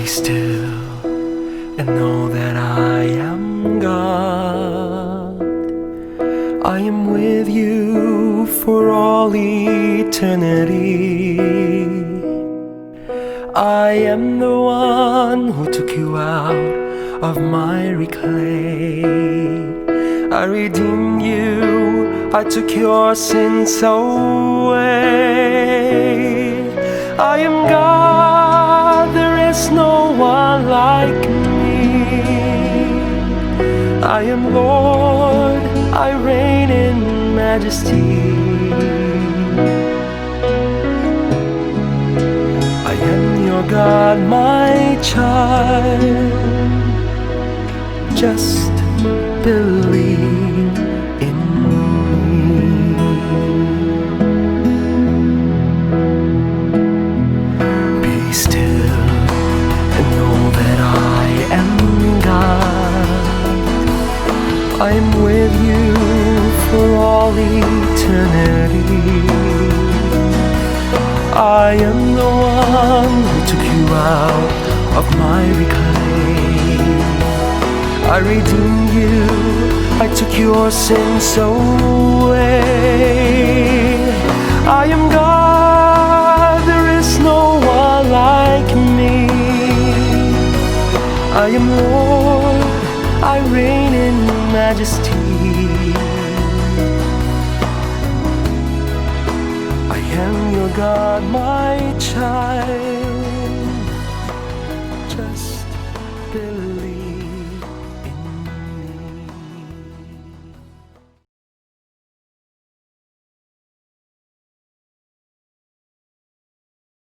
still and know that I am God. I am with you for all eternity. I am the one who took you out of miry clay. I redeemed you, I took your sins away. I am God, there is no one like me. I am Lord, I reign in majesty. I am your God, my child. Just believe in me. Be still and know that I am God. I am with you for all eternity. I am the one who took you out of miry clay. I redeemed you, I took your sins away. I am God, there is no one like me. I am Lord, I reign in majesty. I am your God, my child.